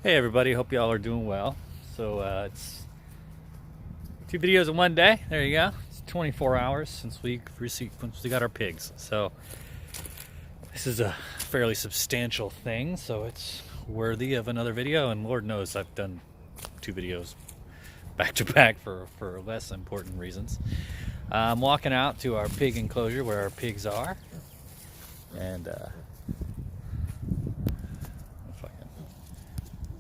Hey everybody, hope y'all are doing well. So it's 2 videos in one day. There you go. It's 24 hours since we got our pigs. So this is a fairly substantial thing, so it's worthy of another video. And Lord knows I've done 2 videos back to back for less important reasons. I'm walking out to our pig enclosure where our pigs are, and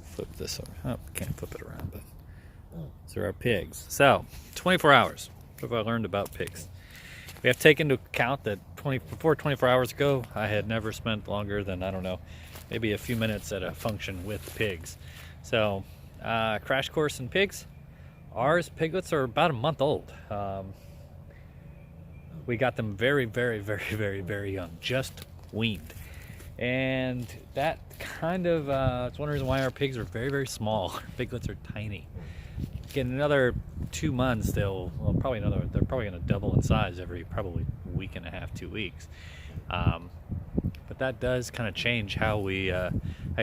flip this over. Oh, can't flip it around, but these are our pigs. So, 24 hours. What have I learned about pigs? We have to take into account that before 24 hours ago, I had never spent longer than, I don't know, maybe a few minutes at a function with pigs. So, crash course in pigs. Ours piglets are about a month old. We got them very, very, very, very, very young, just weaned. And that kind of it's one reason why our pigs are very, very small. Our piglets are tiny. In another 2 months, they're probably going to double in size every probably week and a half, 2 weeks. But that does kind of change how you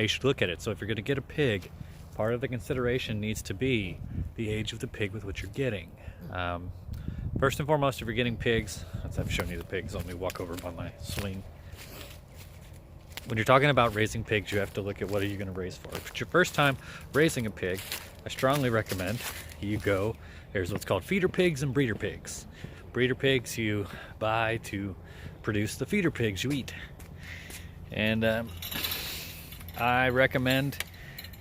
should look at it. So if you're going to get a pig, part of the consideration needs to be the age of the pig with which you're getting. First and foremost, if you're getting pigs, as I've shown you the pigs, let me walk over by my swing. When you're talking about raising pigs, you have to look at what are you going to raise for. If it's your first time raising a pig, I strongly recommend you go, there's what's called feeder pigs and breeder pigs. Breeder pigs you buy to produce the feeder pigs you eat. And I recommend,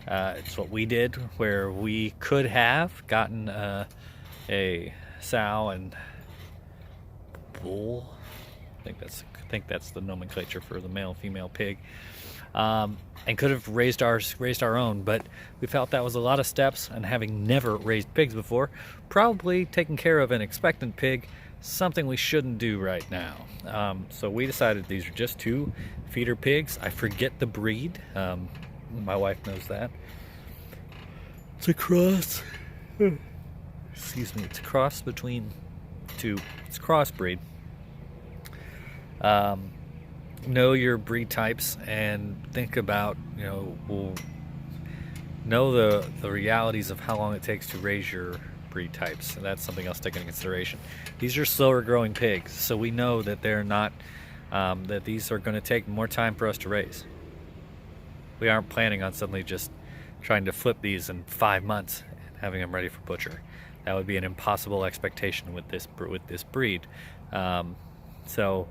it's what we did, where we could have gotten a sow and bull. I think that's the nomenclature for the male-female pig, and could have raised our own, but we felt that was a lot of steps, and having never raised pigs before, probably taking care of an expectant pig, something we shouldn't do right now. So we decided these are just 2 feeder pigs. I forget the breed. My wife knows that. It's a cross. Excuse me. It's a cross between 2. It's crossbreed. Know your breed types and think about, know the realities of how long it takes to raise your breed types, and that's something else to take into consideration. These are slower growing pigs, so we know that they're not, that these are going to take more time for us to raise. We aren't planning on suddenly just trying to flip these in 5 months and having them ready for butcher. That would be an impossible expectation with this breed. So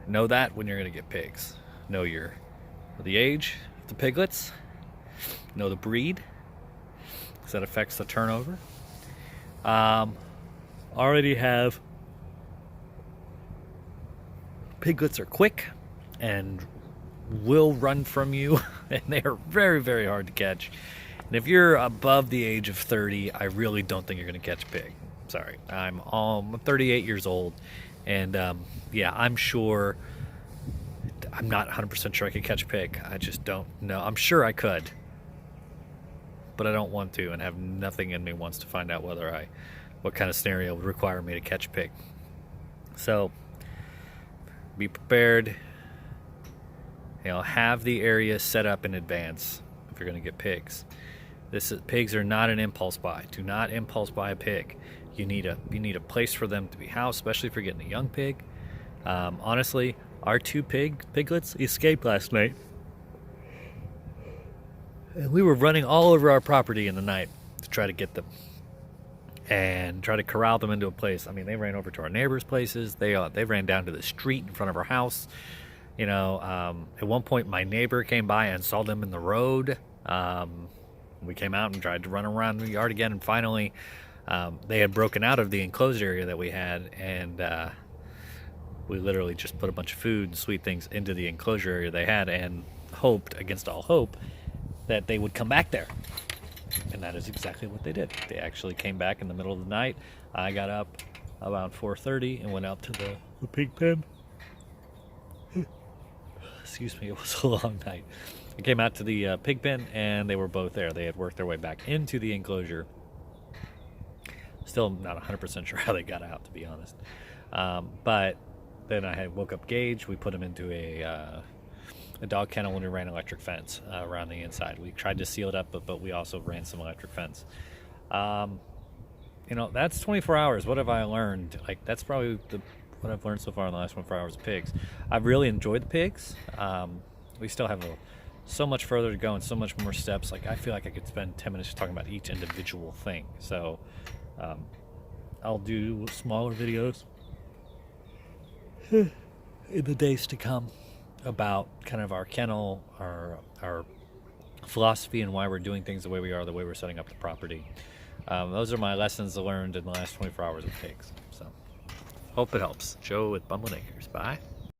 know that when you're going to get pigs. Know the age of the piglets. Know the breed, because that affects the turnover. Already have piglets are quick and will run from you, and they are very, very hard to catch. And if you're above the age of 30, I really don't think you're going to catch a pig. Sorry, I'm 38 years old, and yeah, I'm not 100% sure I could catch a pig. I just don't know. I'm sure I could, but I don't want to, and have nothing in me wants to find out what kind of scenario would require me to catch a pig. So be prepared. Have the area set up in advance if you're going to get pigs. Pigs are not an impulse buy. Do not impulse buy a pig. You need a place for them to be housed, especially if you're getting a young pig. Honestly, our 2 piglets escaped last night, and we were running all over our property in the night to try to get them and try to corral them into a place. I mean, they ran over to our neighbors' places. They ran down to the street in front of our house. At one point, my neighbor came by and saw them in the road. We came out and tried to run around the yard again, and finally, they had broken out of the enclosed area that we had, and we literally just put a bunch of food and sweet things into the enclosure area they had, and hoped, against all hope, that they would come back there. And that is exactly what they did. They actually came back in the middle of the night. I got up around 4:30 and went out to the pig pen. Excuse me, it was a long night. I came out to the pig pen, and they were both there. They had worked their way back into the enclosure. Still not 100% sure how they got out, to be honest. But then I woke up Gage. We put him into a a dog kennel when we ran electric fence around the inside. We tried to seal it up, but we also ran some electric fence. You know, that's 24 hours. What have I learned? Like, that's probably what I've learned so far in the last 24 hours of pigs. I've really enjoyed the pigs. We still have so much further to go and so much more steps. Like, I feel like I could spend 10 minutes talking about each individual thing. So I'll do smaller videos in the days to come about kind of our kennel, our philosophy, and why we're doing things the way we are, the way we're setting up the property. Those are my lessons learned in the last 24 hours of pigs. So hope it helps. Joe with Bumbling Acres. Bye.